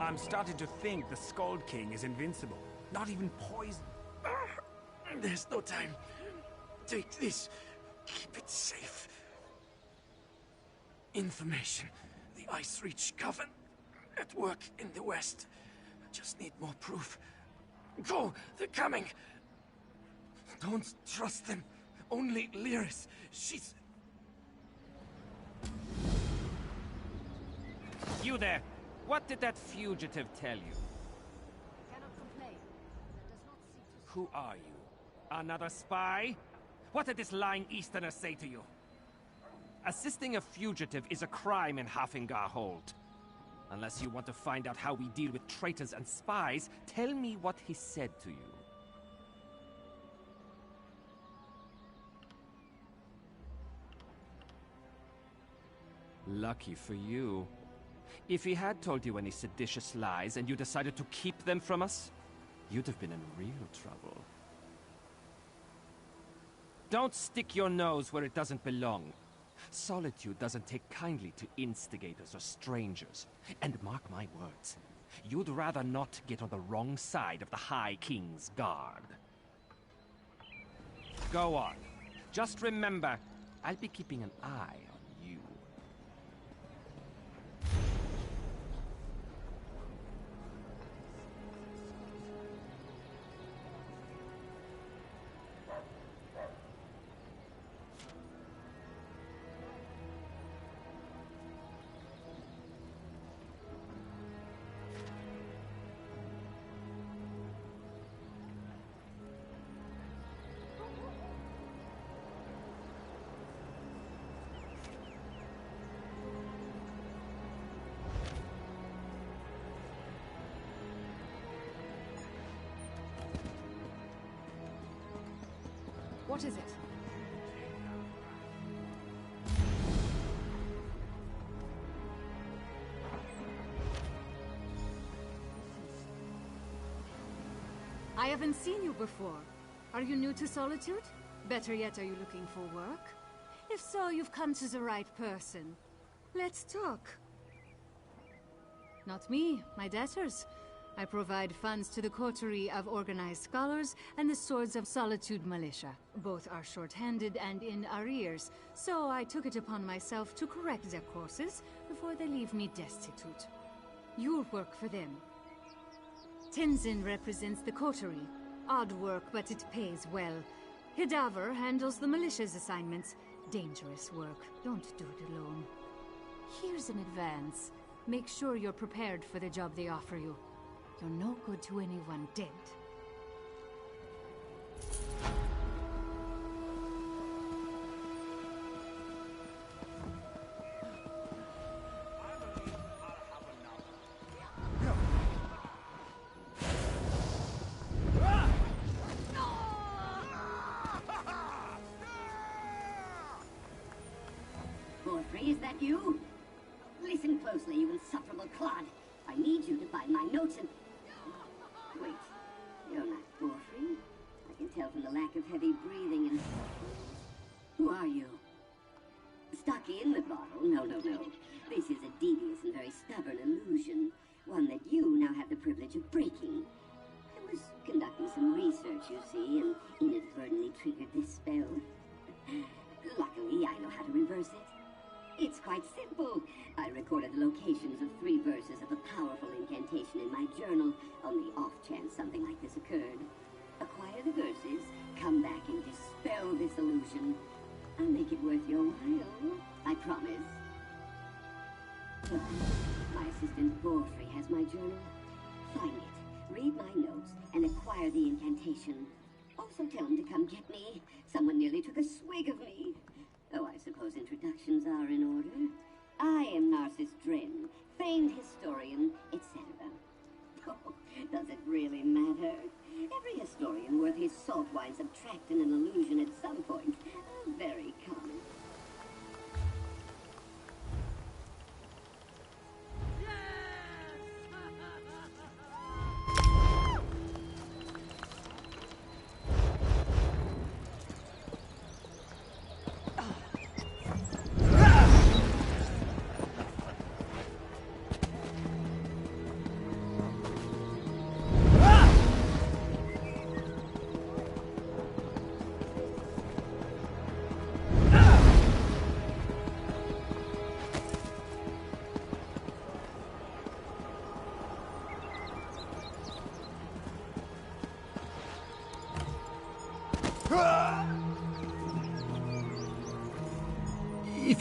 I'm starting to think the Skald King is invincible. Not even poison. There's no time. Take this. Keep it safe. Information. The Ice Reach Coven. At work in the west. Just need more proof. Go! They're coming! Don't trust them. Only Lyris. She's... You there! What did that fugitive tell you? Cannot complain. That does not seem to... Who are you? Another spy? What did this lying Easterner say to you? Assisting a fugitive is a crime in Hafingar Hold. Unless you want to find out how we deal with traitors and spies, tell me what he said to you. Lucky for you. If he had told you any seditious lies and you decided to keep them from us, you'd have been in real trouble. Don't stick your nose where it doesn't belong. Solitude doesn't take kindly to instigators or strangers. And mark my words, you'd rather not get on the wrong side of the High King's guard. Go on. Just remember, I'll be keeping an eye on you. What is it? I haven't seen you before. Are you new to Solitude? Better yet, are you looking for work? If so, you've come to the right person. Let's talk. Not me, my debtors. I provide funds to the coterie of organized scholars and the Swords of Solitude militia. Both are short-handed and in arrears, so I took it upon myself to correct their courses before they leave me destitute. You'll work for them. Tenzin represents the coterie. Odd work, but it pays well. Hidaver handles the militia's assignments. Dangerous work. Don't do it alone. Here's an advance. Make sure you're prepared for the job they offer you. You're no good to anyone dead. Godfrey, is that you? Listen closely, you insufferable clod. I need you to find my notes and... Wait, you're not Godfrey. I can tell from the lack of heavy breathing and... Who are you? Stuck in the bottle? No. This is a devious and very stubborn illusion. One that you now have the privilege of breaking. I was conducting some research, you see, and inadvertently triggered this spell. Luckily, I know how to reverse it. It's quite simple. I recorded the locations of 3 verses of a powerful incantation in my journal on the off chance something like this occurred. Acquire the verses, come back and dispel this illusion. I'll make it worth your while. I promise. My assistant Borfrey has my journal. Find it, read my notes, and acquire the incantation. Also tell him to come get me. Someone nearly took a swig of me. Oh, I suppose introductions are in order. I am Narcissus Dren, famed historian, etc. Oh, does it really matter? Every historian worth his salt winds up trapped in an illusion at some point. Very common.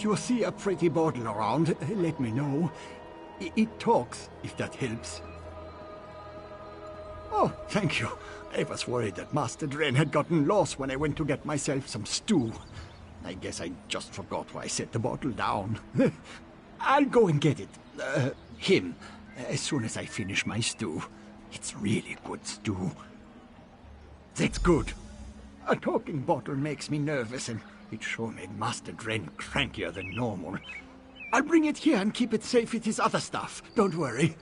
If you see a pretty bottle around, let me know. It talks, if that helps. Oh, thank you. I was worried that Master Nirn had gotten lost when I went to get myself some stew. I guess I just forgot why I set the bottle down. I'll go and get it. Him. As soon as I finish my stew. It's really good stew. That's good. A talking bottle makes me nervous, and it sure made Master Nirn crankier than normal. I'll bring it here and keep it safe with his other stuff. Don't worry.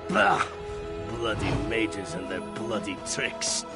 Bah! Bloody mages and their bloody tricks.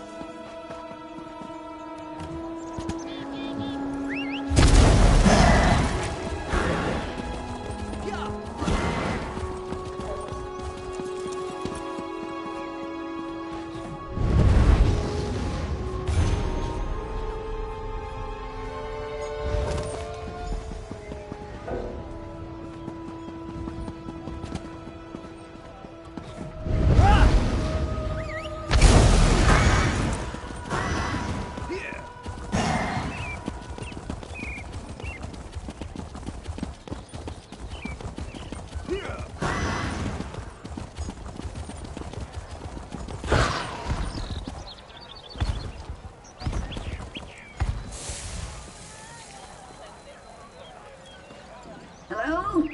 Hello?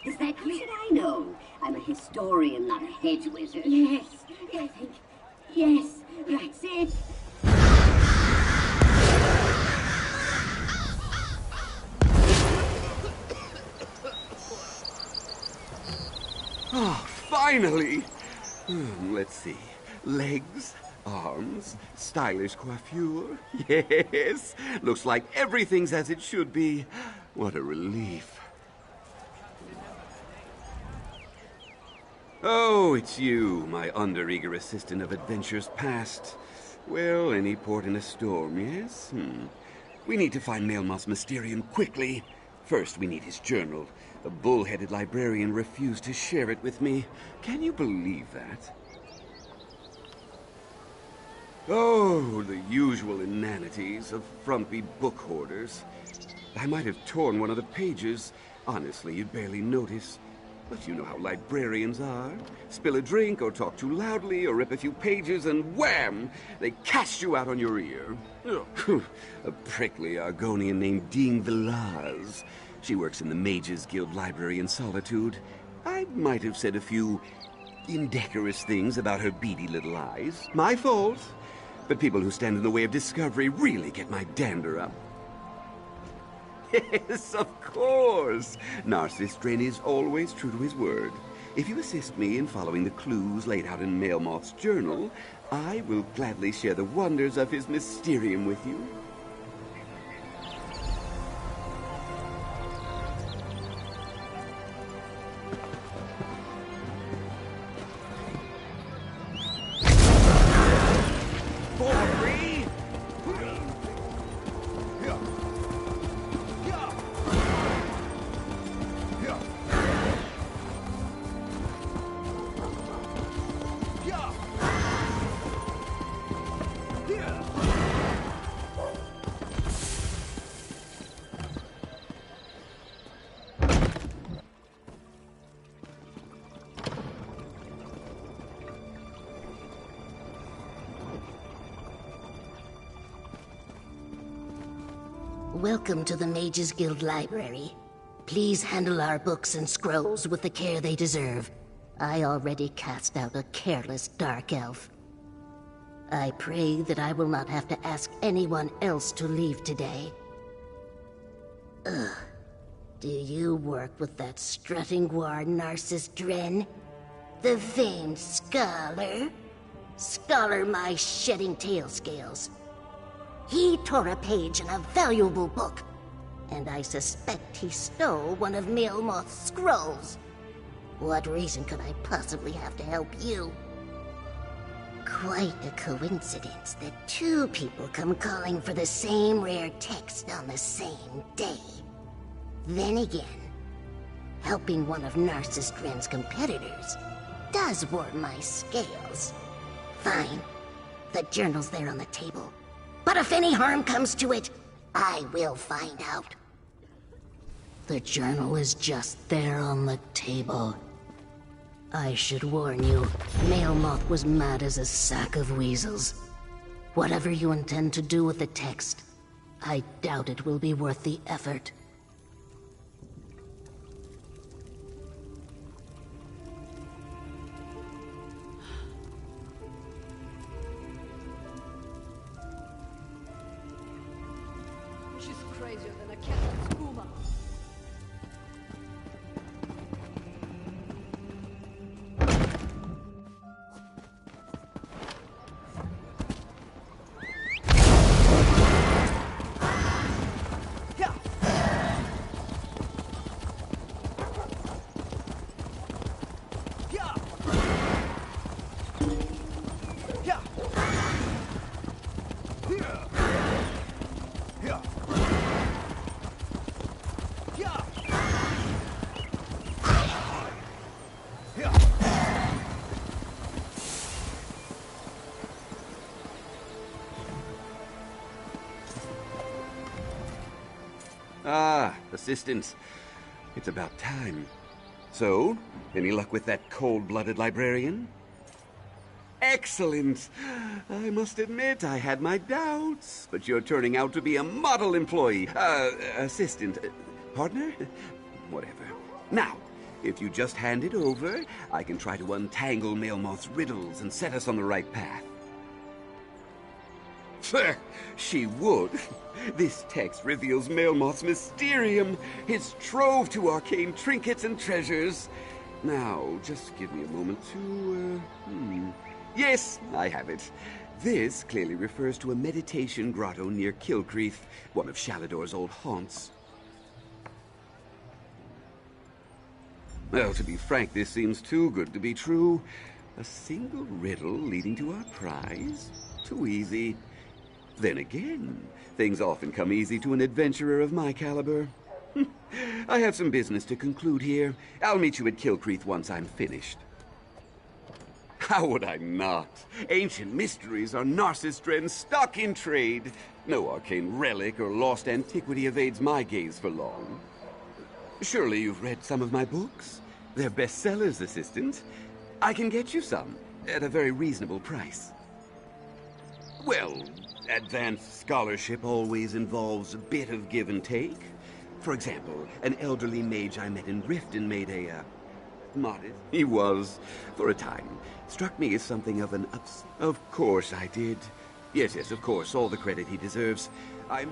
Is that you? Should I know? I'm a historian, not a hedge wizard. Yes, I think. Yes, that's it. Oh, finally! Let's see. Legs, arms, stylish coiffure. Yes, looks like everything's as it should be. What a relief. Oh, it's you, my under-eager assistant of adventures past. Well, any port in a storm, yes? We need to find Melmoth's Mysterium quickly. First, we need his journal. The bull-headed librarian refused to share it with me. Can you believe that? Oh, the usual inanities of frumpy book hoarders. I might have torn one of the pages. Honestly, you'd barely notice. But you know how librarians are. Spill a drink or talk too loudly or rip a few pages and wham! They cast you out on your ear. A prickly Argonian named Dean Villaz. She works in the Mages Guild Library in Solitude. I might have said a few indecorous things about her beady little eyes. My fault. But people who stand in the way of discovery really get my dander up. Yes, of course. Narcissus Dren is always true to his word. If you assist me in following the clues laid out in Mailmoth's journal, I will gladly share the wonders of his mysterium with you. Welcome to the Mages Guild Library. Please handle our books and scrolls with the care they deserve. I already cast out a careless dark elf. I pray that I will not have to ask anyone else to leave today. Ugh. Do you work with that strutting war Narcissus Dren? The famed scholar? Scholar my shedding tail scales. He tore a page in a valuable book, and I suspect he stole one of Mailmoth's scrolls. What reason could I possibly have to help you? Quite a coincidence that two people come calling for the same rare text on the same day. Then again, helping one of Narcissus Dren's competitors does warm my scales. Fine, the journal's there on the table. But if any harm comes to it, I will find out. The journal is just there on the table. I should warn you, Mailmoth was mad as a sack of weasels. Whatever you intend to do with the text, I doubt it will be worth the effort. Crazier than a cat on skooma. Ah, assistants. It's about time. So, any luck with that cold-blooded librarian? Excellent! I must admit, I had my doubts, but you're turning out to be a model employee. Assistant. Partner? Whatever. Now, if you just hand it over, I can try to untangle Mailmoth's riddles and set us on the right path. She would. This text reveals Mailmoth's mysterium, his trove to arcane trinkets and treasures. Now, just give me a moment to, Yes, I have it. This clearly refers to a meditation grotto near Kilcreath, one of Shalador's old haunts. Well, to be frank, this seems too good to be true. A single riddle leading to our prize? Too easy. Then again, things often come easy to an adventurer of my caliber. I have some business to conclude here. I'll meet you at Kilcreath once I'm finished. How would I not? Ancient mysteries are Narcissus Dren's stock in trade. No arcane relic or lost antiquity evades my gaze for long. Surely you've read some of my books? They're bestsellers, assistant. I can get you some, at a very reasonable price. Well, advanced scholarship always involves a bit of give and take. For example, an elderly mage I met in Riften made a Modest? He was, for a time. Struck me as something of an Of course I did. Yes, of course, all the credit he deserves. I'm...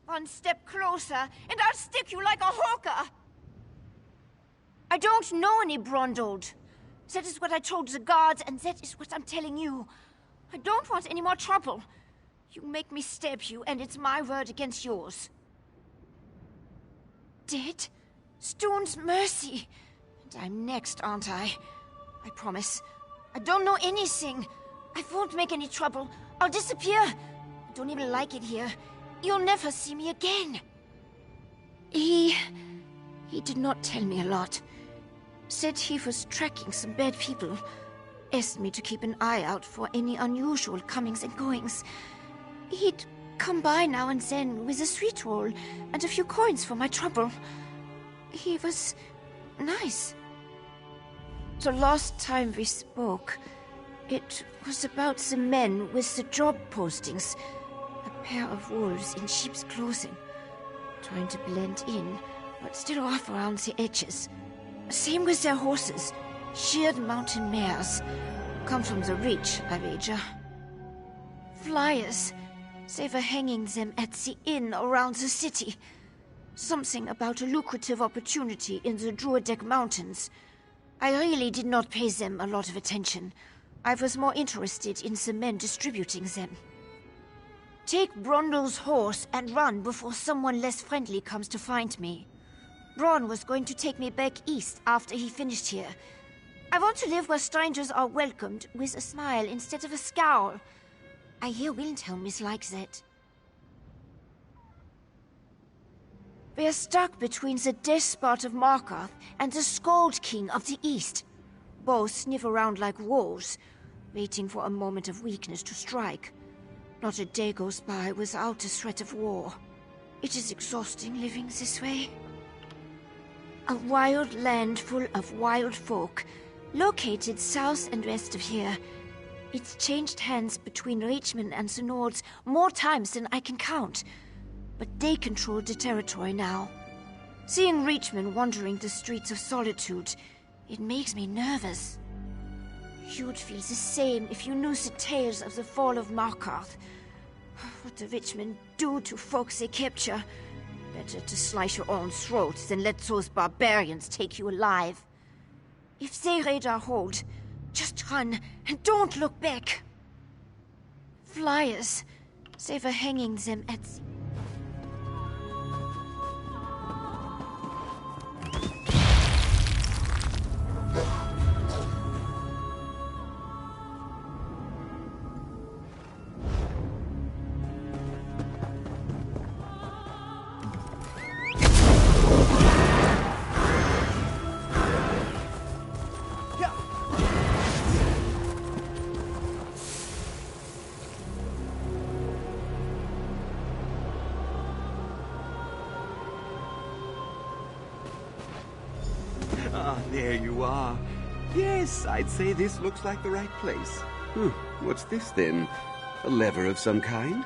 One step closer, and I'll stick you like a hawker! I don't know any Brondoled. That is what I told the guards, and that is what I'm telling you. I don't want any more trouble. You make me stab you, and it's my word against yours. Dead? Stone's mercy. And I'm next, aren't I? I promise. I don't know anything. I won't make any trouble. I'll disappear. I don't even like it here. You'll never see me again. He did not tell me a lot. Said he was tracking some bad people. Asked me to keep an eye out for any unusual comings and goings. He'd come by now and then with a sweet roll and a few coins for my trouble. He was nice. The last time we spoke, it was about the men with the job postings. A pair of wolves in sheep's clothing, trying to blend in, but still off around the edges. Same with their horses, sheared mountain mares. Come from the Reach, I wager. Flyers. They were hanging them at the inn around the city. Something about a lucrative opportunity in the Druidek Mountains. I really did not pay them a lot of attention. I was more interested in the men distributing them. Take Brondol's horse and run before someone less friendly comes to find me. Bron was going to take me back east after he finished here. I want to live where strangers are welcomed with a smile instead of a scowl. I hear Windhelm is like that. We're stuck between the despot of Markarth and the Skald King of the East. Both sniff around like wolves, waiting for a moment of weakness to strike. Not a day goes by without a threat of war. It is exhausting living this way. A wild land full of wild folk, located south and west of here. It's changed hands between Reachmen and the Nords more times than I can count. But they control the territory now. Seeing Reachmen wandering the streets of Solitude, it makes me nervous. You'd feel the same if you knew the tales of the fall of Markarth. What the Reachmen do to folks they capture. Better to slice your own throat than let those barbarians take you alive. If they raid our hold, just run and don't look back. Flyers. They were hanging them at... there you are. Yes, I'd say this looks like the right place. What's this then? A lever of some kind?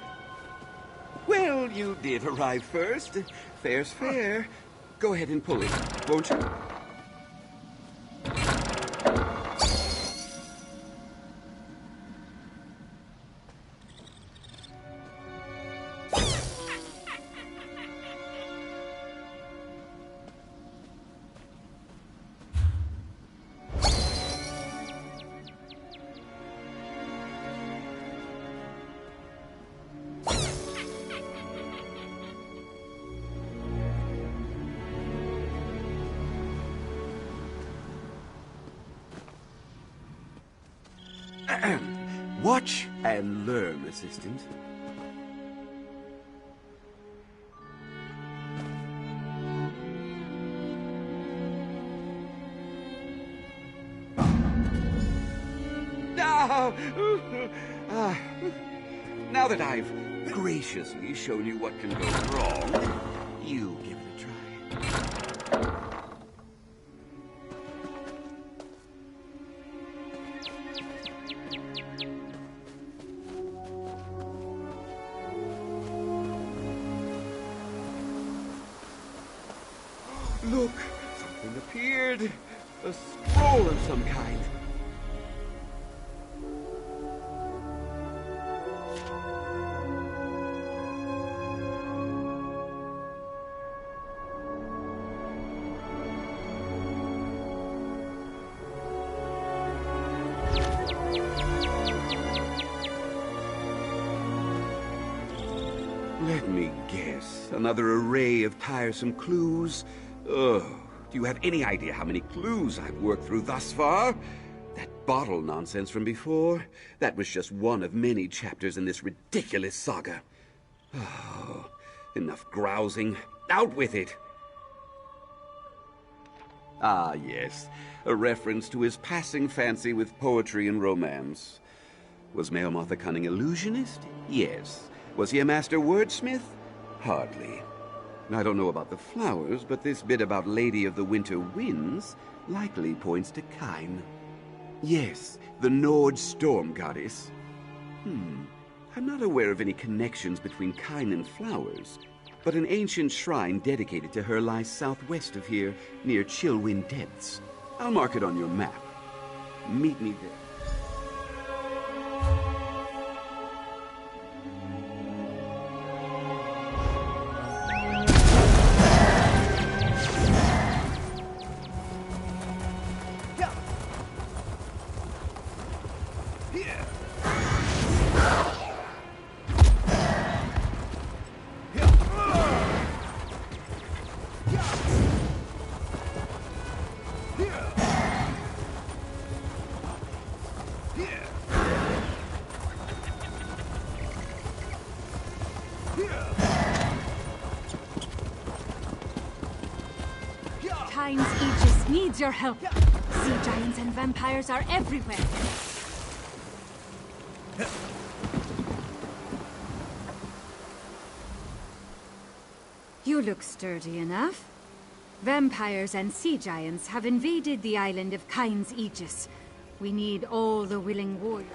Well, you did arrive first. Fair's fair. Go ahead and pull it, won't you? Watch and learn, assistant. Now that I've graciously shown you what can go wrong, you give it a try. Look, something appeared. A scroll of some kind. Let me guess. Another array of tiresome clues. Ugh. Do you have any idea how many clues I've worked through thus far? That bottle nonsense from before, that was just one of many chapters in this ridiculous saga. Oh, enough grousing. Out with it! Ah, yes. A reference to his passing fancy with poetry and romance. Was Meomoth a cunning illusionist? Yes. Was he a master wordsmith? Hardly. I don't know about the flowers, but this bit about Lady of the Winter Winds likely points to Kyne. Yes, the Nord storm goddess. I'm not aware of any connections between Kyne and flowers, but an ancient shrine dedicated to her lies southwest of here, near Chillwind Depths. I'll mark it on your map. Meet me there. Kyne's Aegis needs your help. Sea giants and vampires are everywhere. You look sturdy enough. Vampires and sea giants have invaded the island of Kyne's Aegis. We need all the willing warriors.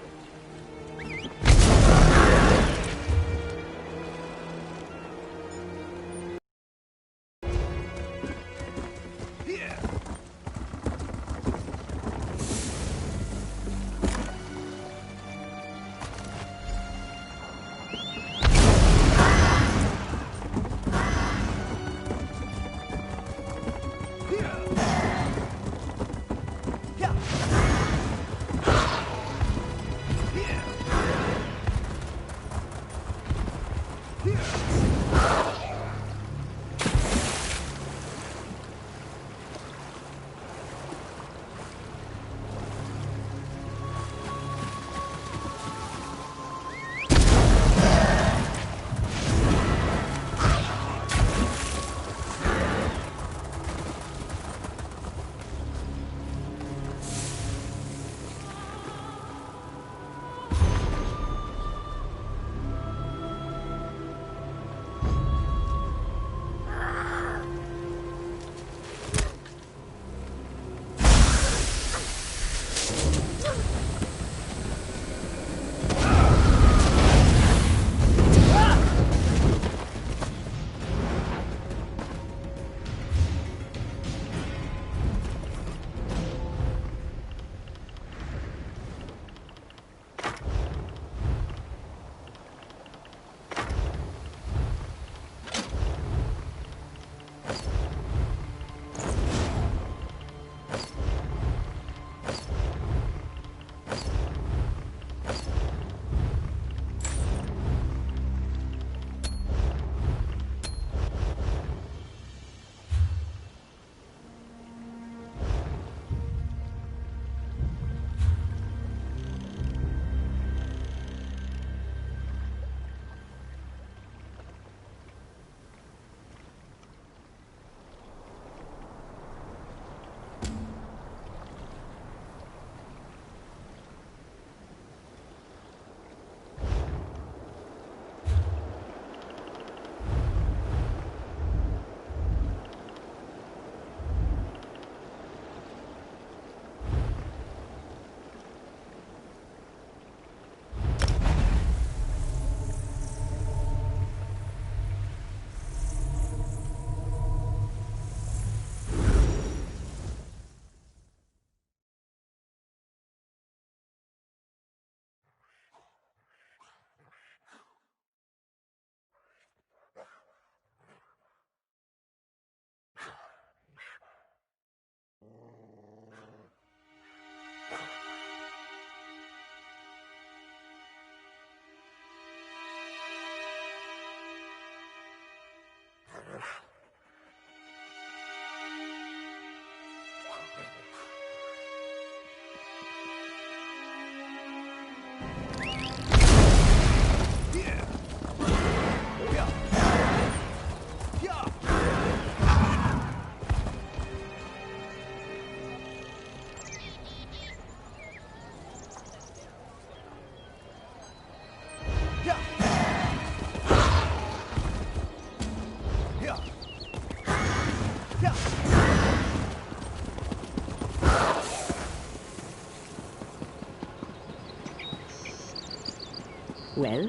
Well?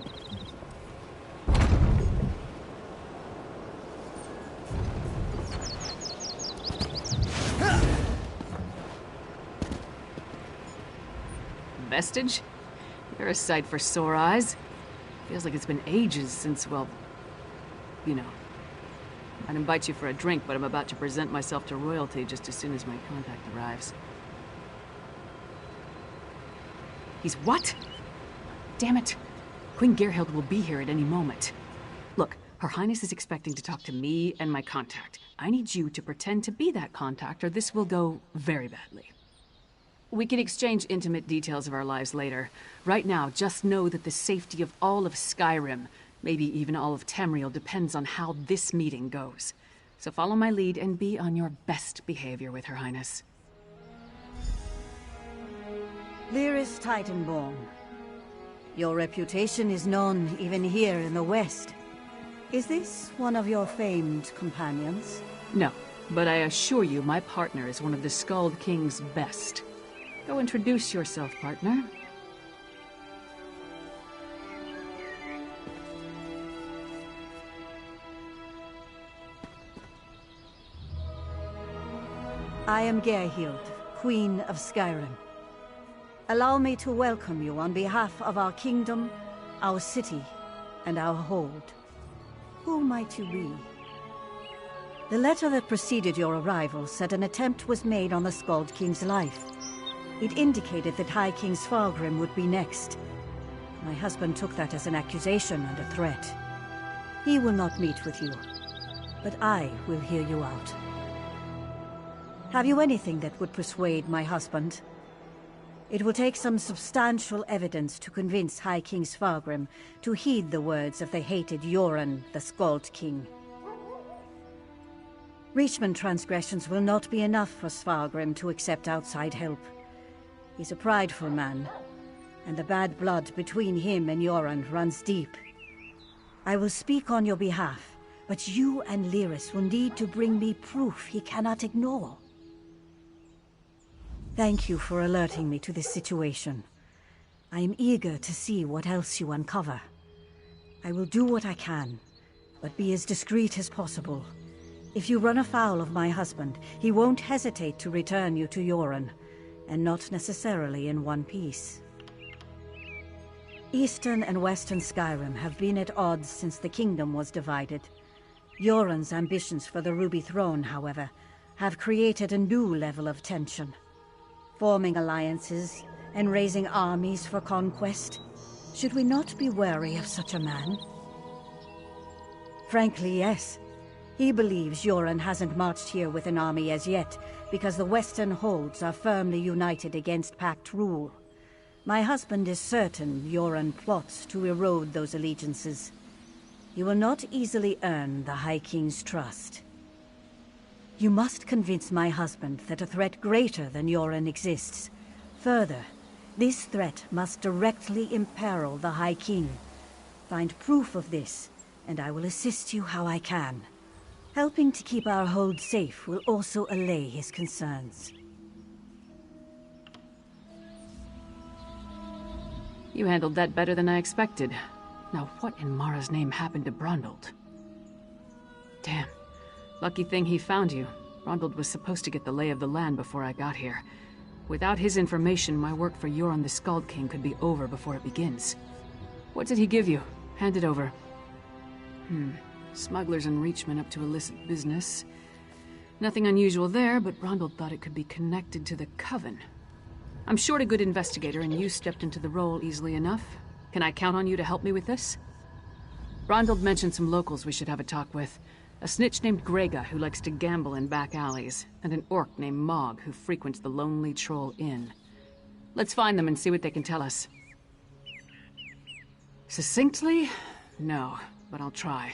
Vestige? You're a sight for sore eyes. Feels like it's been ages since, well, you know. I'd invite you for a drink, but I'm about to present myself to royalty just as soon as my contact arrives. He's what? Damn it. Queen Gerhild will be here at any moment. Look, Her Highness is expecting to talk to me and my contact. I need you to pretend to be that contact, or this will go very badly. We can exchange intimate details of our lives later. Right now, just know that the safety of all of Skyrim, maybe even all of Tamriel, depends on how this meeting goes. So follow my lead and be on your best behavior with Her Highness. Lyris Titanborn. Your reputation is known even here in the West. Is this one of your famed companions? No, but I assure you my partner is one of the Skald King's best. Go introduce yourself, partner. I am Gerhild, Queen of Skyrim. Allow me to welcome you on behalf of our kingdom, our city, and our hold. Who might you be? The letter that preceded your arrival said an attempt was made on the Skald King's life. It indicated that High King Svalgrim would be next. My husband took that as an accusation and a threat. He will not meet with you, but I will hear you out. Have you anything that would persuade my husband? It will take some substantial evidence to convince High King Svalgrim to heed the words of the hated Yoren, the Skald King. Reachman transgressions will not be enough for Svalgrim to accept outside help. He's a prideful man, and the bad blood between him and Yoren runs deep. I will speak on your behalf, but you and Lyris will need to bring me proof he cannot ignore. Thank you for alerting me to this situation. I am eager to see what else you uncover. I will do what I can, but be as discreet as possible. If you run afoul of my husband, he won't hesitate to return you to Yoren, and not necessarily in one piece. Eastern and Western Skyrim have been at odds since the kingdom was divided. Yoren's ambitions for the Ruby Throne, however, have created a new level of tension. Forming alliances and raising armies for conquest. Should we not be wary of such a man? Frankly, yes. He believes Yoren hasn't marched here with an army as yet, because the Western holds are firmly united against Pact rule. My husband is certain Yoren plots to erode those allegiances. He will not easily earn the High King's trust. You must convince my husband that a threat greater than Yoren exists. Further, this threat must directly imperil the High King. Find proof of this, and I will assist you how I can. Helping to keep our hold safe will also allay his concerns. You handled that better than I expected. Now what in Mara's name happened to Brondald? Damn. Lucky thing he found you. Brondald was supposed to get the lay of the land before I got here. Without his information, my work for Yoren the Skald King could be over before it begins. What did he give you? Hand it over. Smugglers and Reachmen up to illicit business. Nothing unusual there, but Brondald thought it could be connected to the Coven. I'm short a good investigator, and you stepped into the role easily enough. Can I count on you to help me with this? Brondald mentioned some locals we should have a talk with. A snitch named Grega who likes to gamble in back alleys, and an orc named Mog who frequents the Lonely Troll Inn. Let's find them and see what they can tell us. Succinctly? No, but I'll try.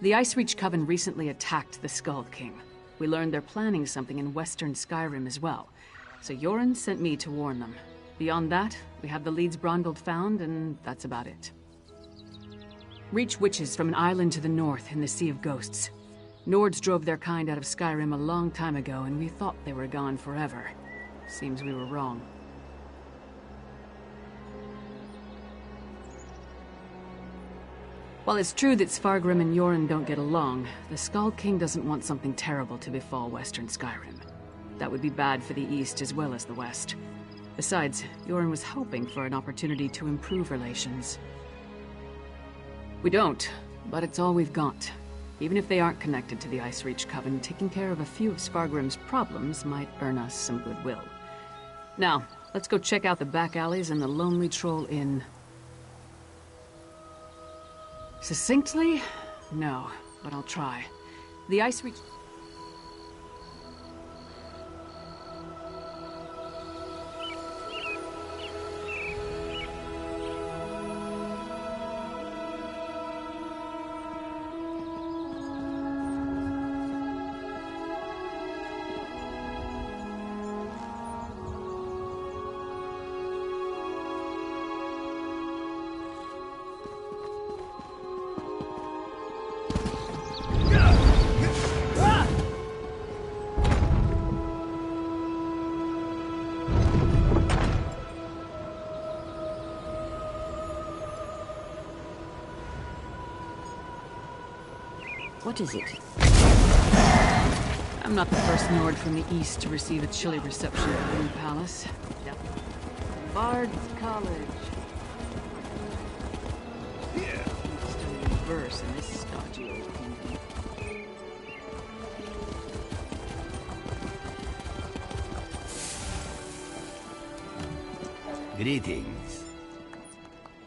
The Icereach Coven recently attacked the Skull King. We learned they're planning something in western Skyrim as well, so Yoren sent me to warn them. Beyond that, we have the leads Brondgold found, and that's about it. Reach witches from an island to the north in the Sea of Ghosts. Nords drove their kind out of Skyrim a long time ago, and we thought they were gone forever. Seems we were wrong. While it's true that Svargrim and Yoren don't get along, the Skull King doesn't want something terrible to befall western Skyrim. That would be bad for the east as well as the west. Besides, Yoren was hoping for an opportunity to improve relations. We don't, but it's all we've got. Even if they aren't connected to the Icereach Coven, taking care of a few of Svargrim's problems might earn us some goodwill. Now, let's go check out the back alleys and the Lonely Troll Inn. Succinctly? No, but I'll try. The Icereach... What is it? I'm not the first Nord from the east to receive a chilly reception at the Blue Palace. Bard's College. Studying verse in this stodgy old kingdom. Greetings.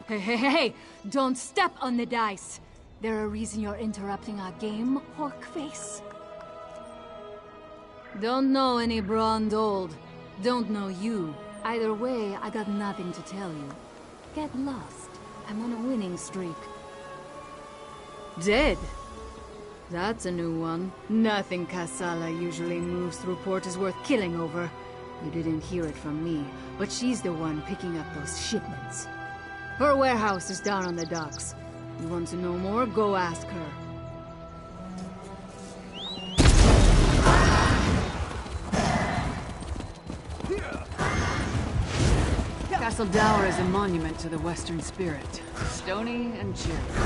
Hey! Don't step on the dice! There a reason you're interrupting our game, Horkface? Don't know any Brondgold. Don't know you. Either way, I got nothing to tell you. Get lost. I'm on a winning streak. Dead? That's a new one. Nothing Kassala usually moves through port is worth killing over. You didn't hear it from me, but she's the one picking up those shipments. Her warehouse is down on the docks. You want to know more? Go ask her. Castle Dower is a monument to the Western spirit. Stony and cheerful.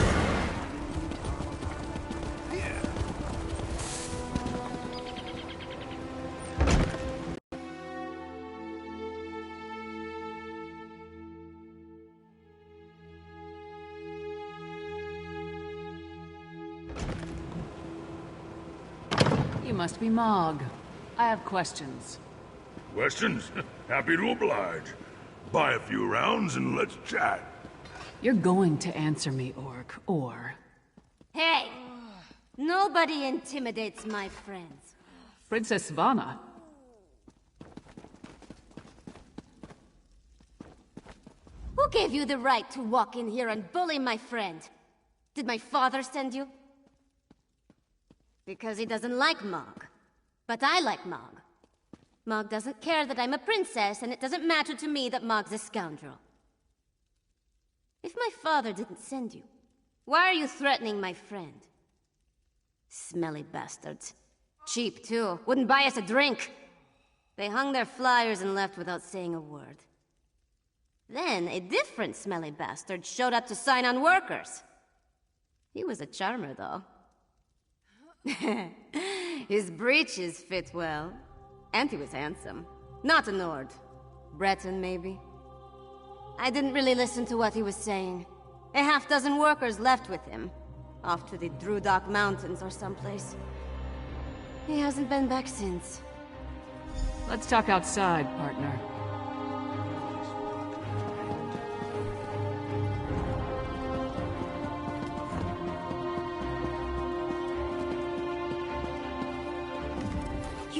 You must be Mog. I have questions. Questions? Happy to oblige. Buy a few rounds and let's chat. You're going to answer me, Orc, or... Hey! Nobody intimidates my friends. Princess Svana. Who gave you the right to walk in here and bully my friend? Did my father send you? Because he doesn't like Mog. But I like Mog. Mog doesn't care that I'm a princess, and it doesn't matter to me that Mog's a scoundrel. If my father didn't send you, why are you threatening my friend? Smelly bastards. Cheap, too. Wouldn't buy us a drink. They hung their flyers and left without saying a word. Then, a different smelly bastard showed up to sign on workers. He was a charmer, though. His breeches fit well. And he was handsome. Not a Nord. Breton, maybe. I didn't really listen to what he was saying. A half-dozen workers left with him. Off to the Drudok Mountains or someplace. He hasn't been back since. Let's talk outside, partner.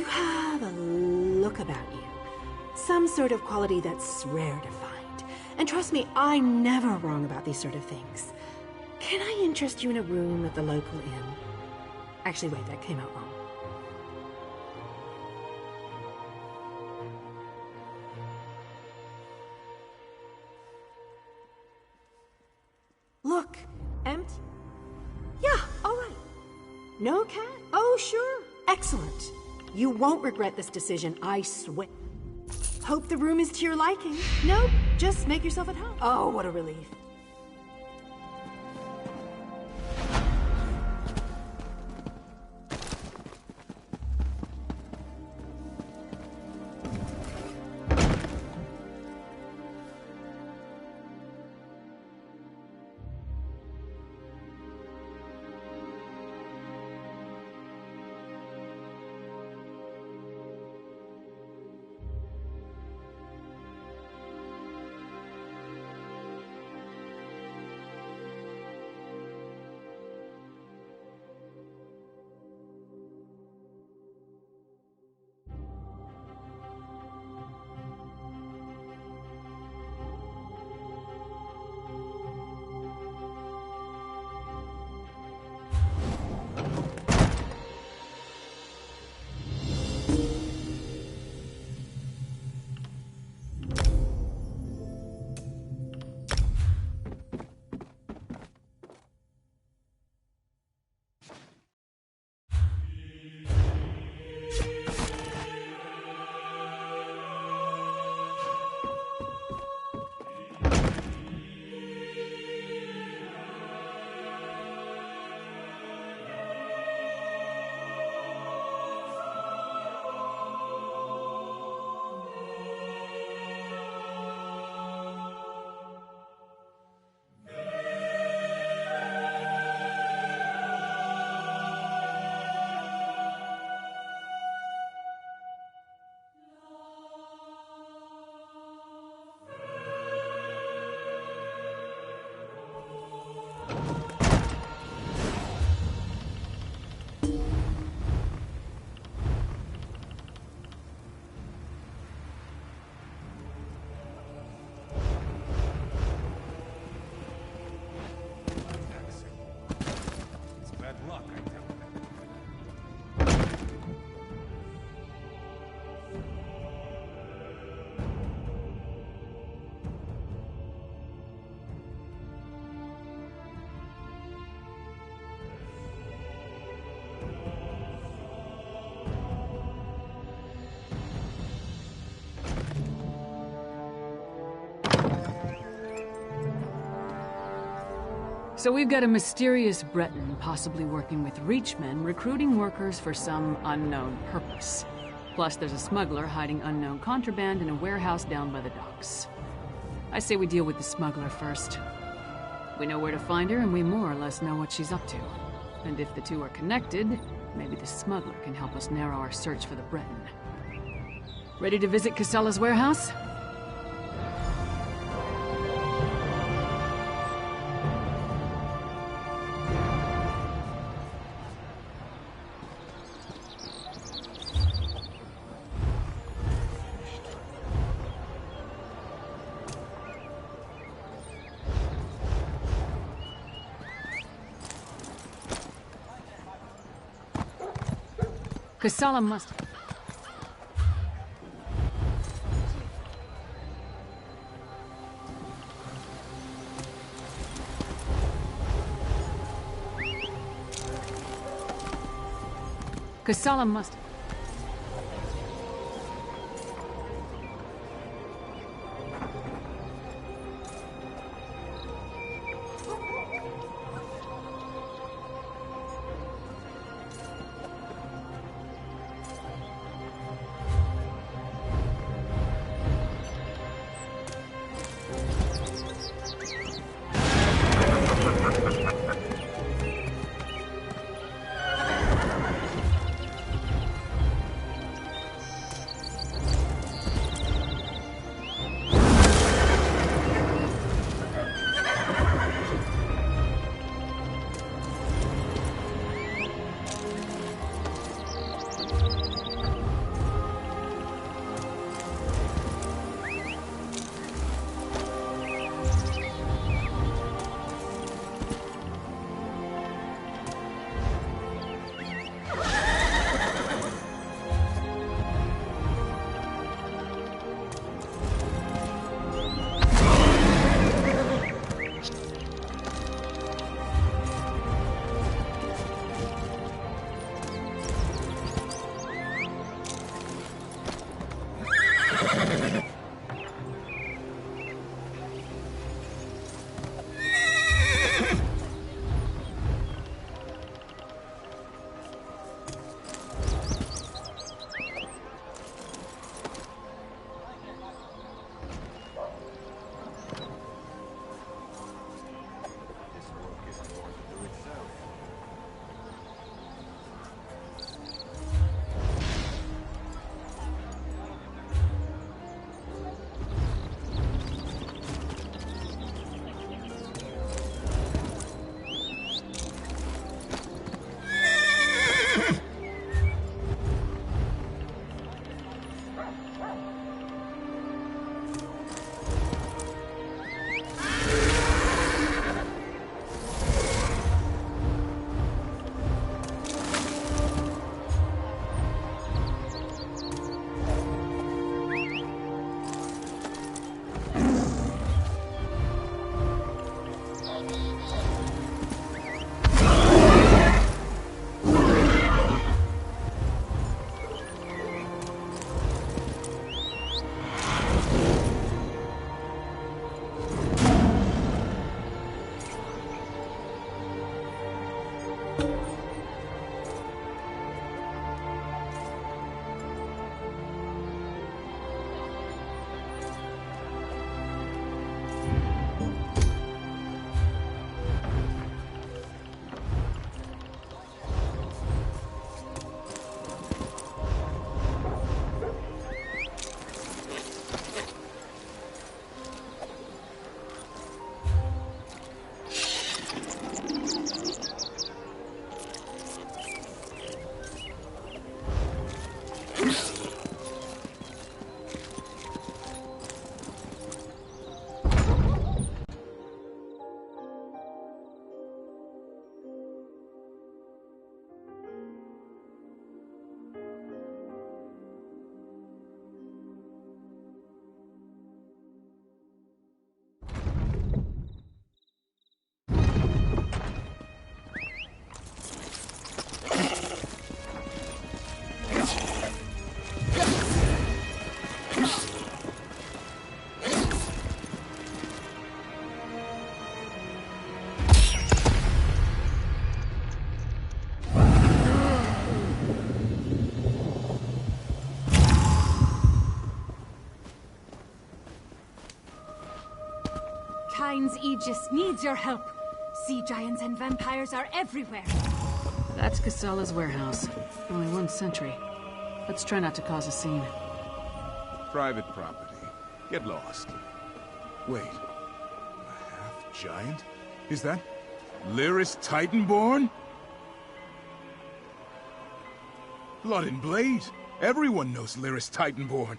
have a look about you. Some sort of quality that's rare to find. And trust me, I'm never wrong about these sort of things. Can I interest you in a room at the local inn? Actually, wait, that came out wrong. Look, empty. Yeah, all right. No cat? Oh, sure. Excellent. You won't regret this decision, I swear. Hope the room is to your liking. Nope, just make yourself at home. Oh, what a relief. So we've got a mysterious Breton possibly working with Reachmen, recruiting workers for some unknown purpose. Plus there's a smuggler hiding unknown contraband in a warehouse down by the docks. I say we deal with the smuggler first. We know where to find her and we more or less know what she's up to. And if the two are connected, maybe the smuggler can help us narrow our search for the Breton. Ready to visit Casella's warehouse? Casella must... Casella must... line's aegis needs your help. Sea giants and vampires are everywhere. That's Casala's warehouse. Only one sentry. Let's try not to cause a scene. Private property. Get lost. Wait. A half-giant? Is that Lyris Titanborn? Blood and Blade. Everyone knows Lyris Titanborn.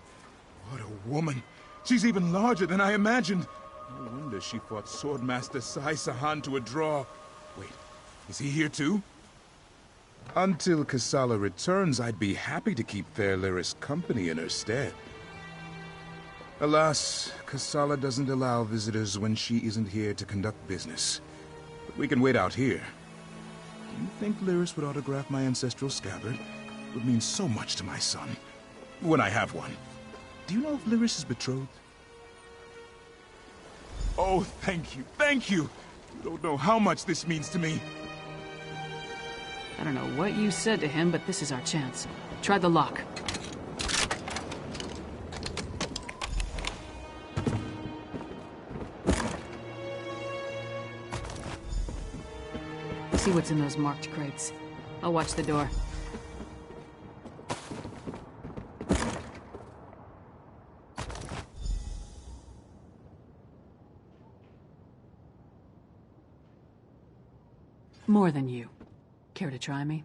What a woman. She's even larger than I imagined. No wonder she fought Swordmaster Sai Sahan to a draw. Wait, is he here too? Until Casala returns, I'd be happy to keep fair Lyris company in her stead. Alas, Casala doesn't allow visitors when she isn't here to conduct business. But we can wait out here. Do you think Lyris would autograph my ancestral scabbard? It would mean so much to my son. When I have one. Do you know if Lyris is betrothed? Oh, thank you, thank you! You don't know how much this means to me. I don't know what you said to him, but this is our chance. Try the lock. See what's in those marked crates. I'll watch the door. More than you. Care to try me?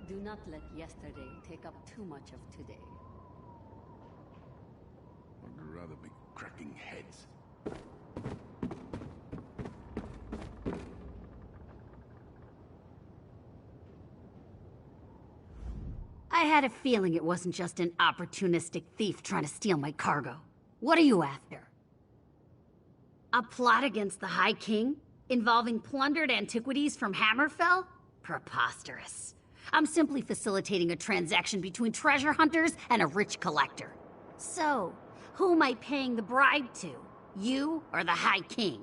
Do not let yesterday take up too much of today. I'd rather be cracking heads. I had a feeling it wasn't just an opportunistic thief trying to steal my cargo. What are you after? A plot against the High King? Involving plundered antiquities from Hammerfell? Preposterous. I'm simply facilitating a transaction between treasure hunters and a rich collector. So, who am I paying the bribe to? You or the High King?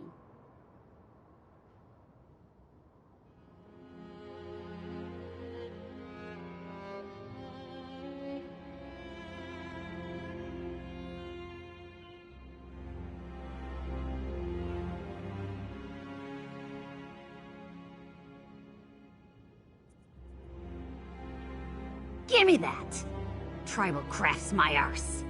Give me that! Tribal craft's my arse.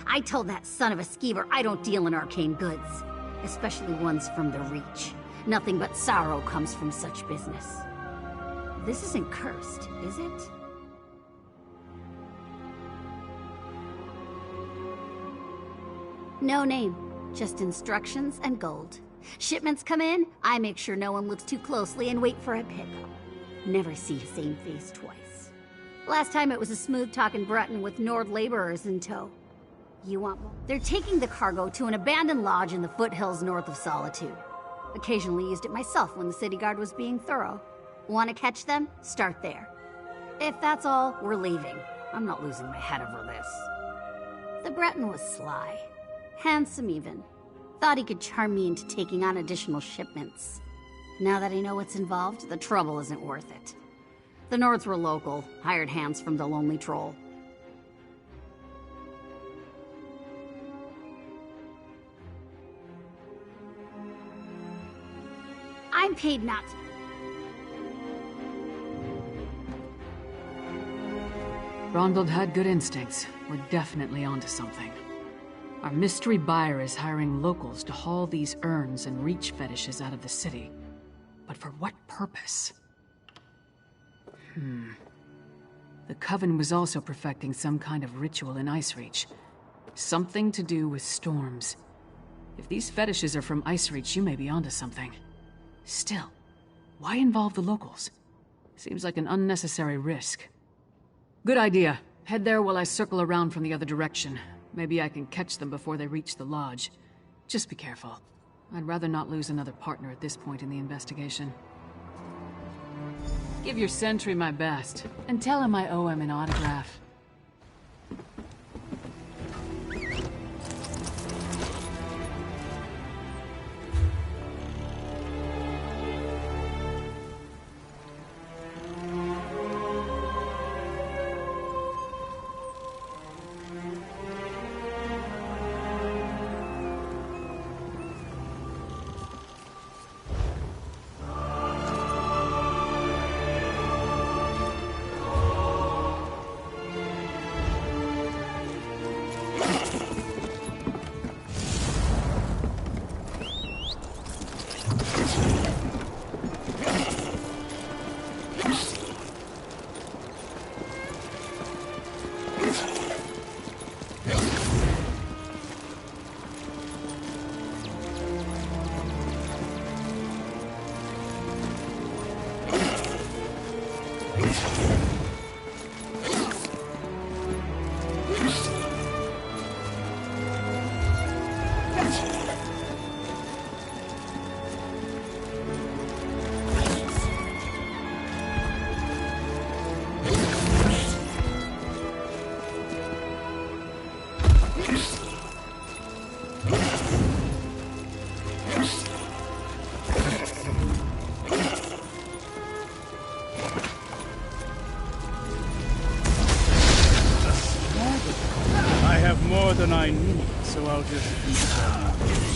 I told that son of a skeever I don't deal in arcane goods, especially ones from the Reach. Nothing but sorrow comes from such business. This isn't cursed, is it? No name, just instructions and gold. Shipments come in, I make sure no one looks too closely and wait for a pickup. Never see the same face twice. Last time it was a smooth-talking Breton with Nord laborers in tow. You want more? They're taking the cargo to an abandoned lodge in the foothills north of Solitude. Occasionally used it myself when the city guard was being thorough. Want to catch them? Start there. If that's all, we're leaving. I'm not losing my head over this. The Breton was sly. Handsome even. Thought he could charm me into taking on additional shipments. Now that I know what's involved, the trouble isn't worth it. The Nords were local, hired hands from the Lonely Troll. I'm paid not to. Ronald had good instincts. We're definitely onto something. Our mystery buyer is hiring locals to haul these urns and reach fetishes out of the city. But for what purpose? The Coven was also perfecting some kind of ritual in Icereach. Something to do with storms. If these fetishes are from Icereach, you may be onto something. Still, why involve the locals? Seems like an unnecessary risk. Good idea. Head there while I circle around from the other direction. Maybe I can catch them before they reach the lodge. Just be careful. I'd rather not lose another partner at this point in the investigation. Give your sentry my best, and tell him I owe him an autograph. I'll just keep them.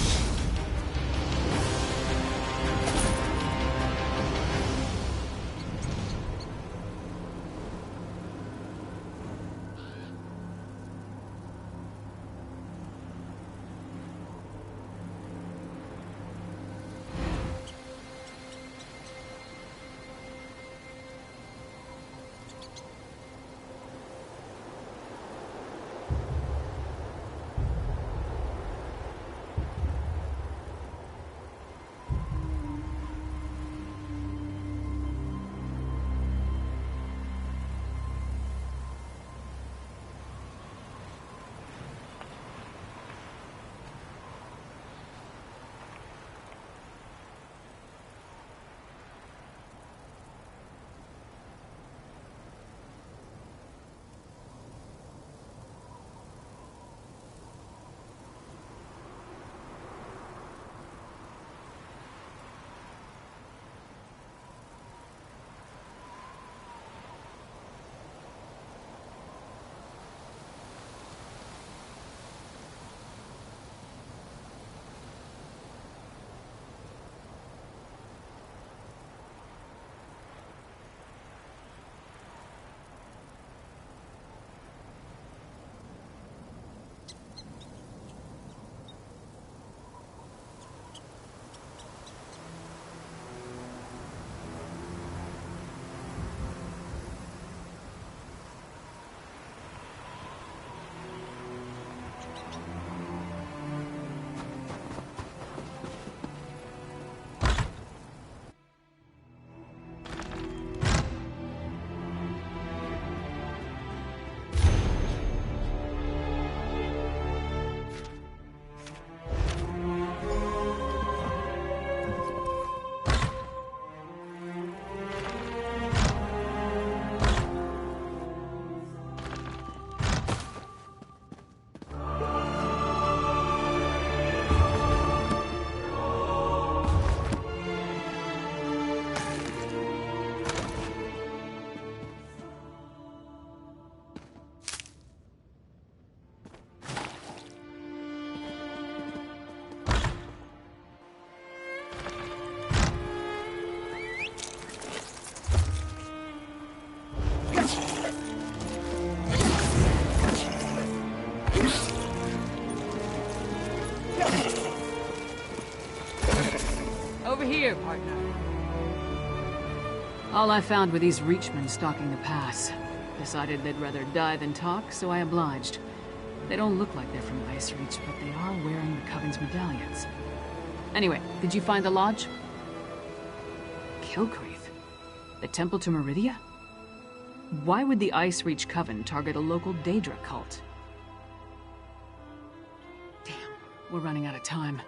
Over here, partner. All I found were these Reachmen stalking the pass. Decided they'd rather die than talk, so I obliged. They don't look like they're from Ice Reach, but they are wearing the Coven's medallions. Anyway, did you find the lodge? Kilcreath? The temple to Meridia? Why would the Ice Reach Coven target a local Daedra cult? Damn, we're running out of time.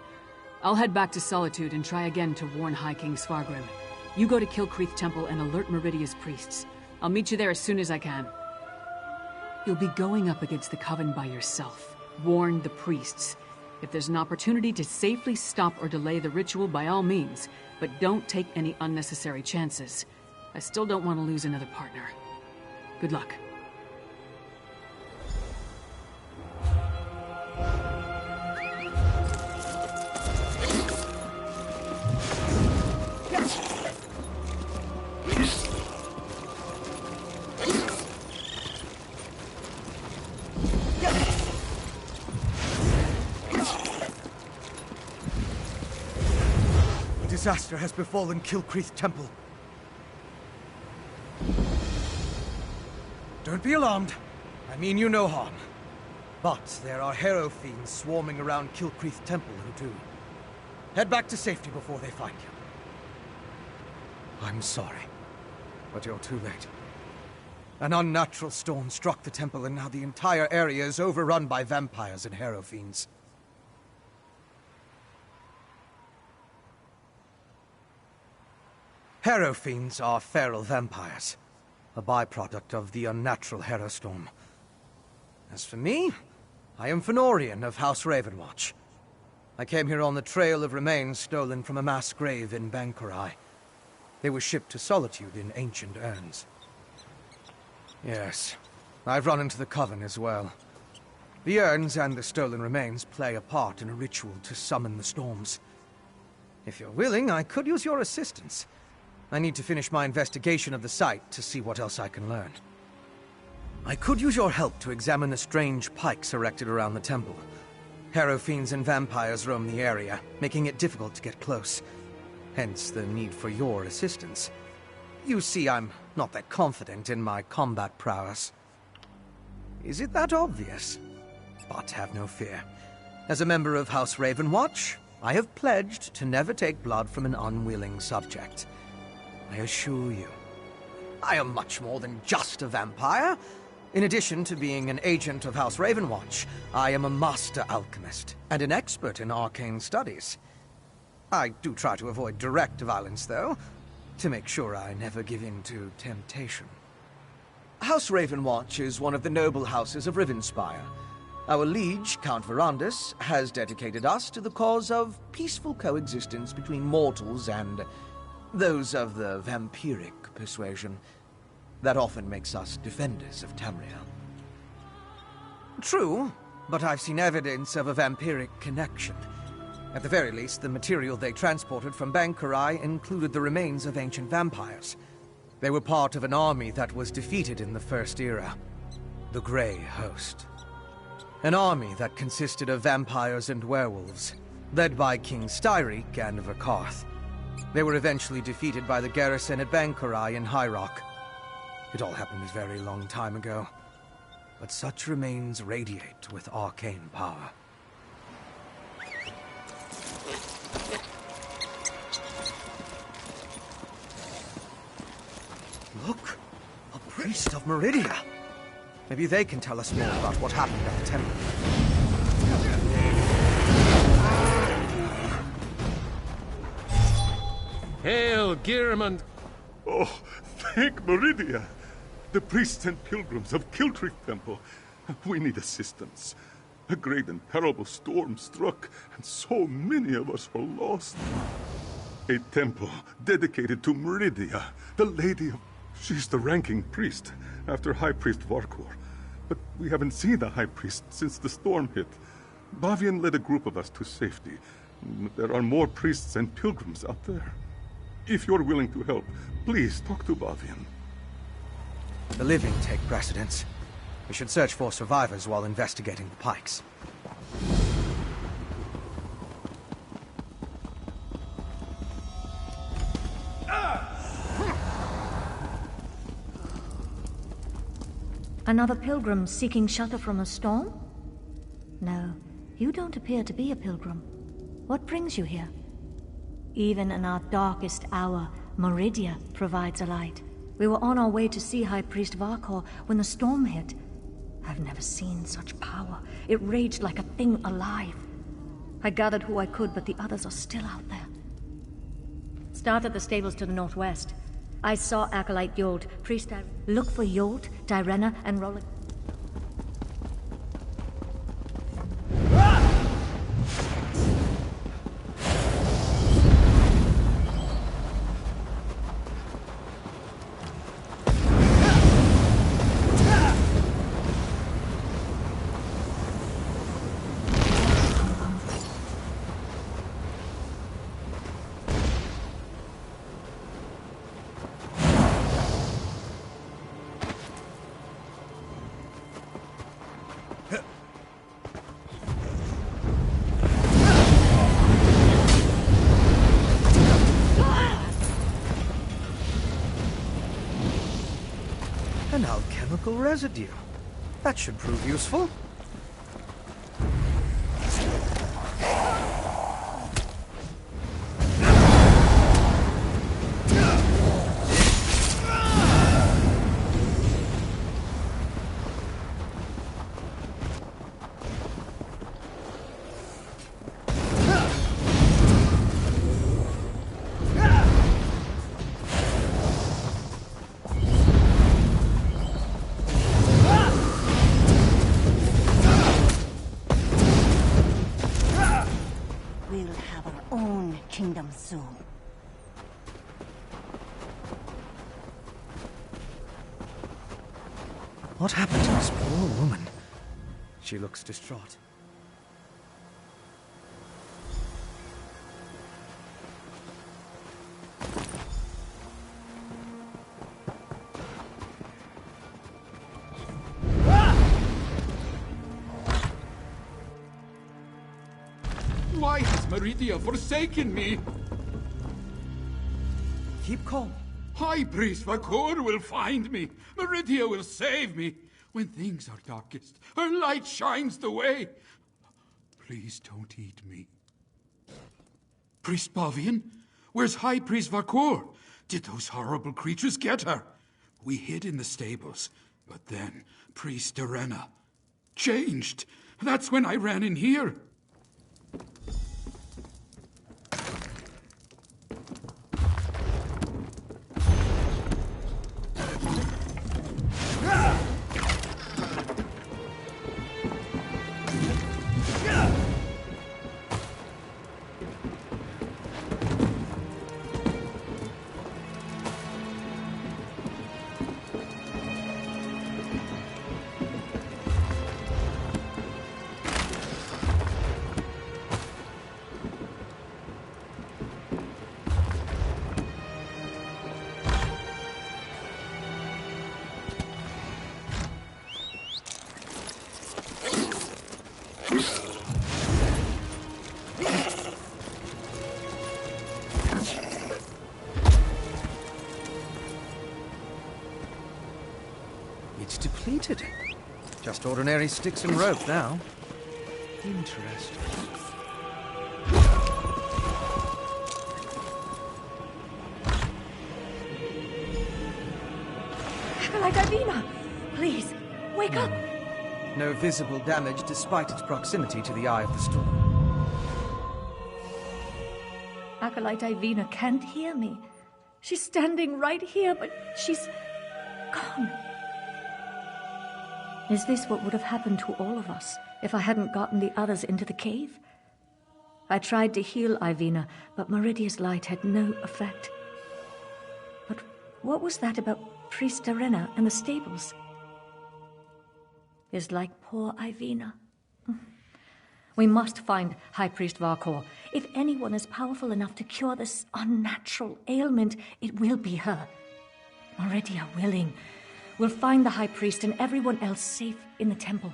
I'll head back to Solitude and try again to warn High King Svargrim. You go to Kilcreath Temple and alert Meridia's priests. I'll meet you there as soon as I can. You'll be going up against the Coven by yourself. Warn the priests. If there's an opportunity to safely stop or delay the ritual, by all means, but don't take any unnecessary chances. I still don't want to lose another partner. Good luck. Disaster has befallen Kilcreath Temple. Don't be alarmed. I mean you no harm. But there are Harrow fiends swarming around Kilcreath Temple who do. Head back to safety before they find you. I'm sorry, but you're too late. An unnatural storm struck the temple, and now the entire area is overrun by vampires and Harrow fiends. Harrow fiends are feral vampires, a byproduct of the unnatural Harrow storm. As for me, I am Fenorian of House Ravenwatch. I came here on the trail of remains stolen from a mass grave in Bankurai. They were shipped to Solitude in ancient urns. Yes, I've run into the Coven as well. The urns and the stolen remains play a part in a ritual to summon the storms. If you're willing, I could use your assistance. I need to finish my investigation of the site to see what else I can learn. I could use your help to examine the strange pikes erected around the temple. Harrow fiends and vampires roam the area, making it difficult to get close. Hence the need for your assistance. You see, I'm not that confident in my combat prowess. Is it that obvious? But have no fear. As a member of House Ravenwatch, I have pledged to never take blood from an unwilling subject. I assure you, I am much more than just a vampire. In addition to being an agent of House Ravenwatch, I am a master alchemist and an expert in arcane studies. I do try to avoid direct violence, though, to make sure I never give in to temptation. House Ravenwatch is one of the noble houses of Rivenspire. Our liege, Count Verandus, has dedicated us to the cause of peaceful coexistence between mortals and those of the vampiric persuasion. That often makes us defenders of Tamriel. True, but I've seen evidence of a vampiric connection. At the very least, the material they transported from Bankarai included the remains of ancient vampires. They were part of an army that was defeated in the First Era, the Grey Host. An army that consisted of vampires and werewolves, led by King Styrik and Verkarth. They were eventually defeated by the garrison at Bankarai in High Rock. It all happened a very long time ago, but such remains radiate with arcane power. Look! A priest of Meridia! Maybe they can tell us more about what happened at the temple. Hail, Skyrim and... Oh, thank Meridia! The priests and pilgrims of Kiltrick Temple. We need assistance. A great and terrible storm struck, and so many of us were lost. A temple dedicated to Meridia, the Lady of... She's the ranking priest, after High Priest Varkor. But we haven't seen the High Priest since the storm hit. Bavian led a group of us to safety. There are more priests and pilgrims out there. If you're willing to help, please talk to Bavian. The living take precedence. We should search for survivors while investigating the pikes. Another pilgrim seeking shelter from a storm? No, you don't appear to be a pilgrim. What brings you here? Even in our darkest hour, Meridia provides a light. We were on our way to see High Priest Varkor when the storm hit. I've never seen such power. It raged like a thing alive. I gathered who I could, but the others are still out there. Start at the stables to the northwest. I saw Acolyte Yold, Priest Look for Yold, Direna, and Rolla. An alchemical residue. That should prove useful. Kingdom soon. What happened to this poor woman? She looks distraught. Why has Meridia forsaken me? Keep calm. High Priest Vakor will find me. Meridia will save me. When things are darkest, her light shines the way. Please don't eat me. Priest Bavian? Where's High Priest Vakor? Did those horrible creatures get her? We hid in the stables, but then Priest Irena changed. That's when I ran in here. It's depleted. Just ordinary sticks and rope now. Interesting. Acolyte Ivina! Please, wake up! No visible damage despite its proximity to the eye of the storm. Acolyte Ivina can't hear me. She's standing right here, but she's gone. Is this what would have happened to all of us if I hadn't gotten the others into the cave? I tried to heal Ivina, but Meridia's light had no effect. But what was that about Priest Irena and the stables? Is like poor Ivina. We must find High Priest Vakor. If anyone is powerful enough to cure this unnatural ailment, it will be her. Meridia willing. We'll find the High Priest and everyone else safe in the temple.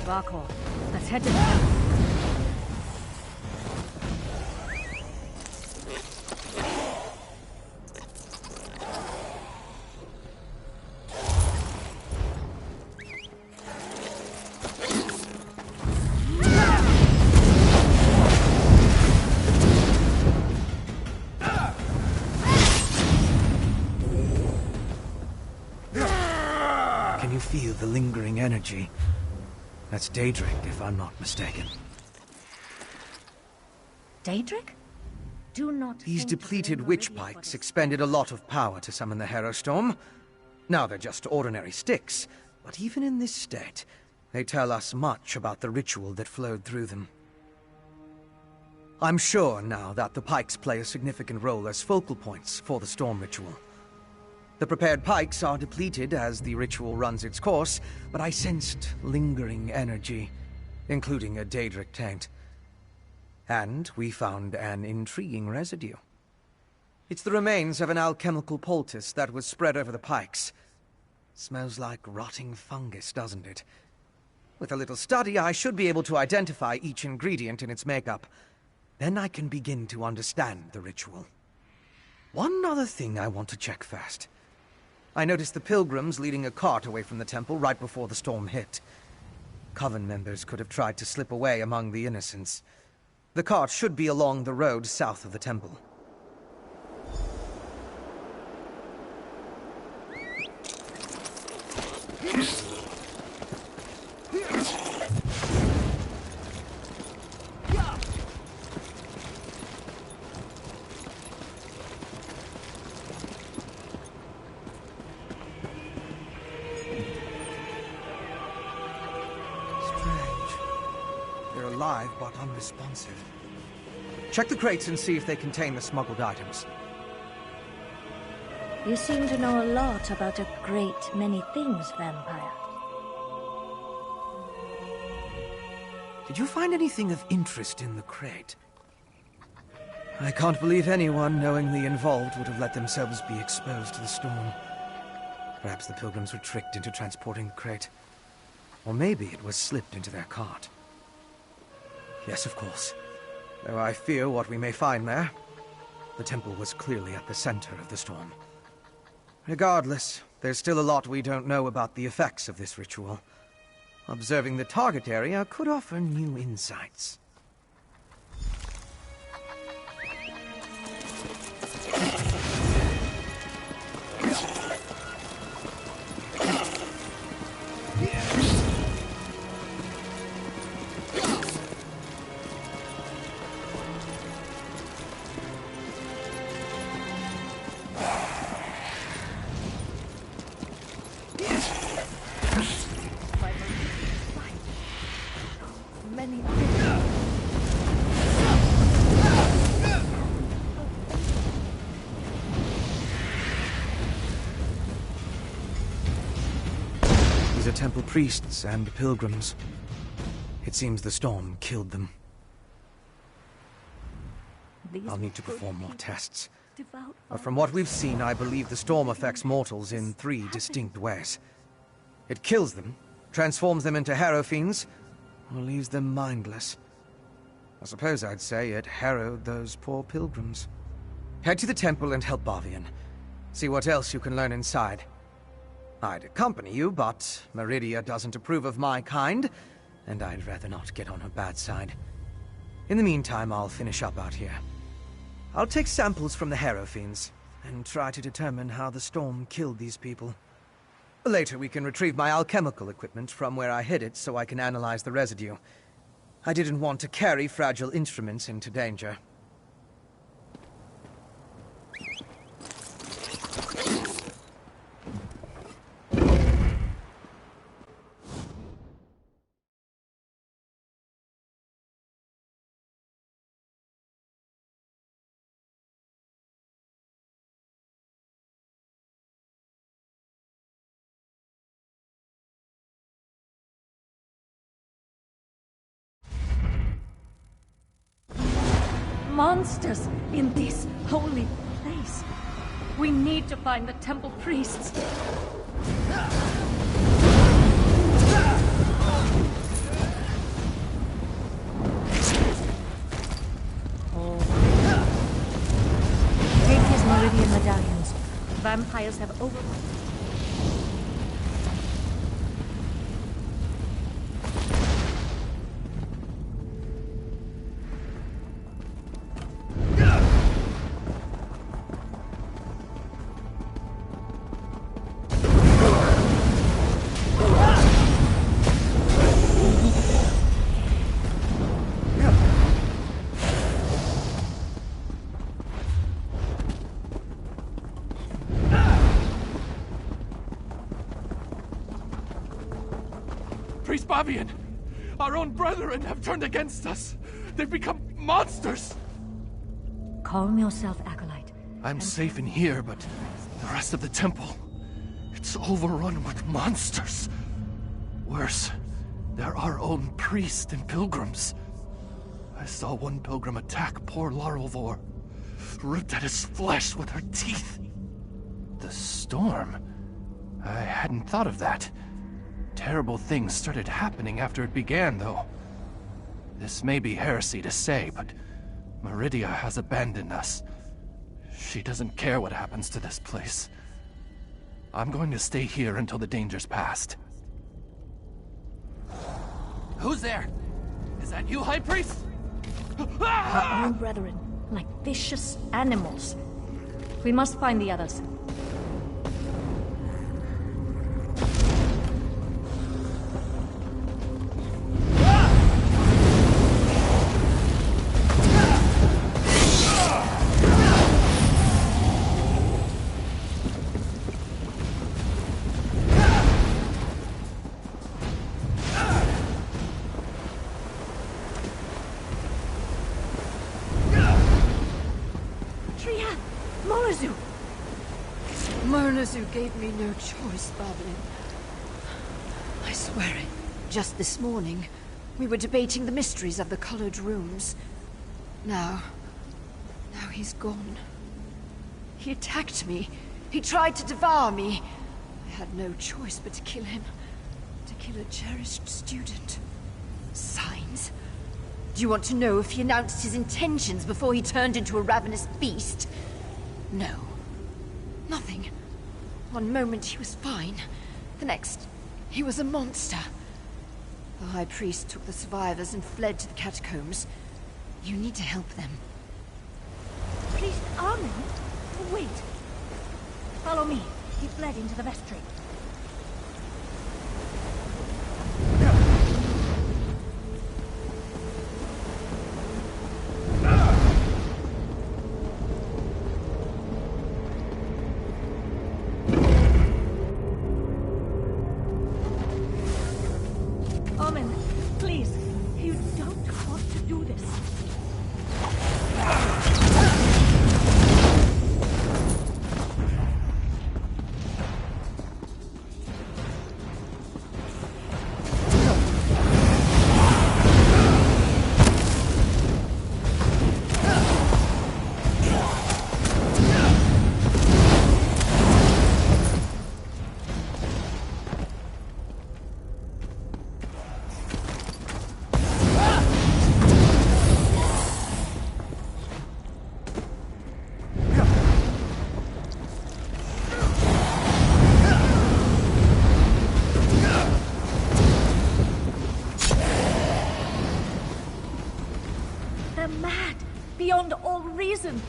Vakor. Let's head to the temple. Can you feel the lingering energy? That's Daedric, if I'm not mistaken. Daedric? Do not. These depleted witch pikes expended a lot of power to summon the Hero Storm. Now they're just ordinary sticks, but even in this state, they tell us much about the ritual that flowed through them. I'm sure now that the pikes play a significant role as focal points for the storm ritual. The prepared pikes are depleted as the ritual runs its course, but I sensed lingering energy, including a Daedric taint. And we found an intriguing residue. It's the remains of an alchemical poultice that was spread over the pikes. Smells like rotting fungus, doesn't it? With a little study, I should be able to identify each ingredient in its makeup. Then I can begin to understand the ritual. One other thing I want to check first. I noticed the pilgrims leading a cart away from the temple right before the storm hit. Coven members could have tried to slip away among the innocents. The cart should be along the road south of the temple. Alive, but unresponsive. Check the crates and see if they contain the smuggled items. You seem to know a lot about a great many things, vampire. Did you find anything of interest in the crate? I can't believe anyone knowingly involved would have let themselves be exposed to the storm. Perhaps the pilgrims were tricked into transporting the crate. Or maybe it was slipped into their cart. Yes, of course. Though I fear what we may find there. The temple was clearly at the center of the storm. Regardless, there's still a lot we don't know about the effects of this ritual. Observing the target area could offer new insights. Temple priests and pilgrims. It seems the storm killed them. I'll need to perform more tests. But from what we've seen, I believe the storm affects mortals in 3 distinct ways. It kills them, transforms them into harrow fiends, or leaves them mindless. I suppose I'd say it harrowed those poor pilgrims. Head to the temple and help Bavian. See what else you can learn inside. I'd accompany you, but Meridia doesn't approve of my kind, and I'd rather not get on her bad side. In the meantime, I'll finish up out here. I'll take samples from the harrow fiends, and try to determine how the storm killed these people. Later, we can retrieve my alchemical equipment from where I hid it so I can analyze the residue. I didn't want to carry fragile instruments into danger. Monsters in this holy place. We need to find the temple priests. Take his Meridian medallions. Vampires have over... Bavian! Our own brethren have turned against us! They've become monsters! Calm yourself, Acolyte. I'm safe in here, but the rest of the temple... it's overrun with monsters. Worse, they're our own priests and pilgrims. I saw one pilgrim attack poor Larolvor, ripped at his flesh with her teeth. The storm? I hadn't thought of that. Terrible things started happening after it began, though. This may be heresy to say, but Meridia has abandoned us. She doesn't care what happens to this place. I'm going to stay here until the danger's past. Who's there? Is that you, High Priest? Our own brethren, like vicious animals. We must find the others. You gave me no choice, Babylon. I swear it. Just this morning, we were debating the mysteries of the colored rooms. Now he's gone. He attacked me. He tried to devour me. I had no choice but to kill him. To kill a cherished student. Signs? Do you want to know if he announced his intentions before he turned into a ravenous beast? No. Nothing. One moment he was fine. The next, he was a monster. The High Priest took the survivors and fled to the catacombs. You need to help them. Priest Armin? Wait. Follow me. He fled into the vestry. Beyond all reason.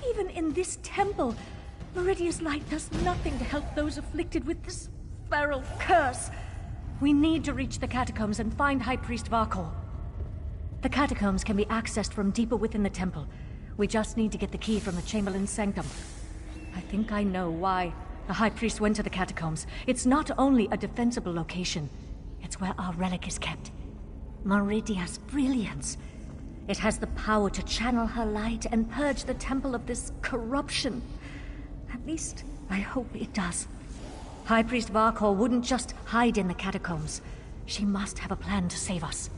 Even in this temple, Meridia's light does nothing to help those afflicted with this feral curse. We need to reach the catacombs and find High Priest Varkol. The catacombs can be accessed from deeper within the temple. We just need to get the key from the Chamberlain's sanctum. I think I know why the High Priest went to the catacombs. It's not only a defensible location, it's where our relic is kept. Meridia's brilliance. It has the power to channel her light and purge the temple of this corruption. At least, I hope it does. High Priest Varkol wouldn't just hide in the catacombs. She must have a plan to save us.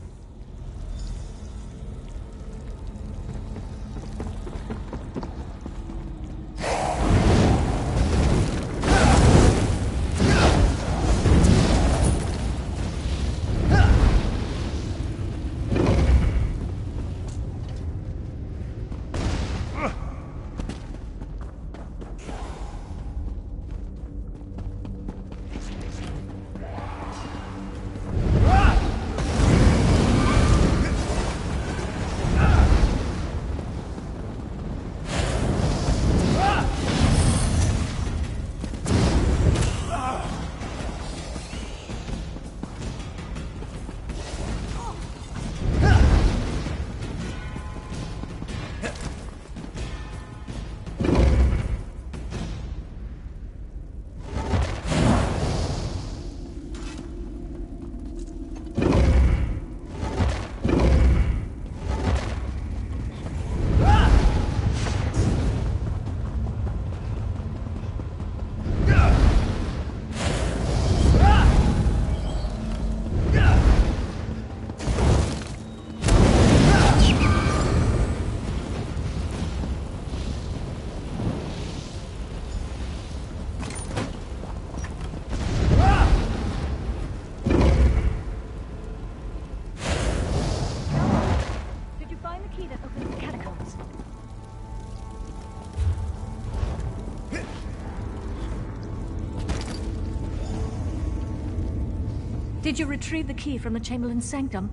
Did you retrieve the key from the Chamberlain's sanctum?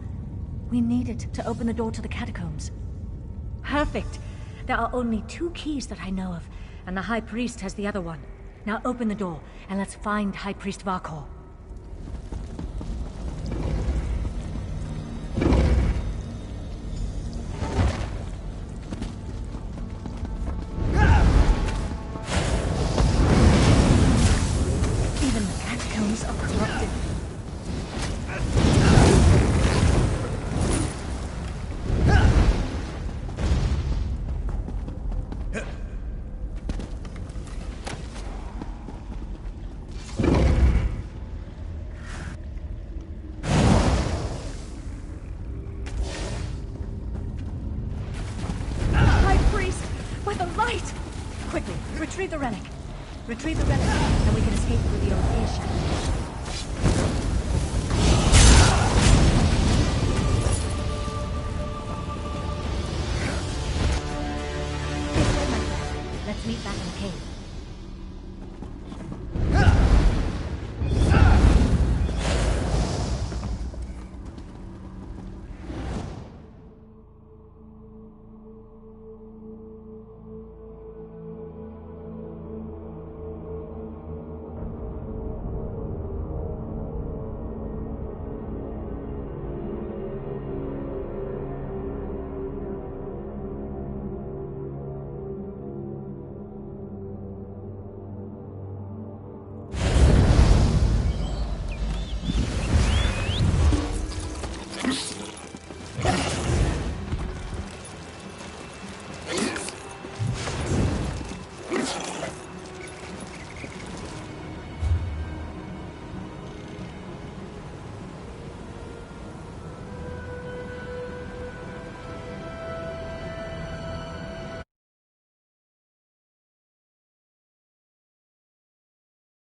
We need it to open the door to the catacombs. Perfect. There are only 2 keys that I know of, and the High Priest has the other one. Now open the door, and let's find High Priest Varkor. Even the catacombs are corrupted. Retrieve the relic. Retrieve the relic, and we can escape through the old air shaft. This way, my friend. Let's meet back in the cave.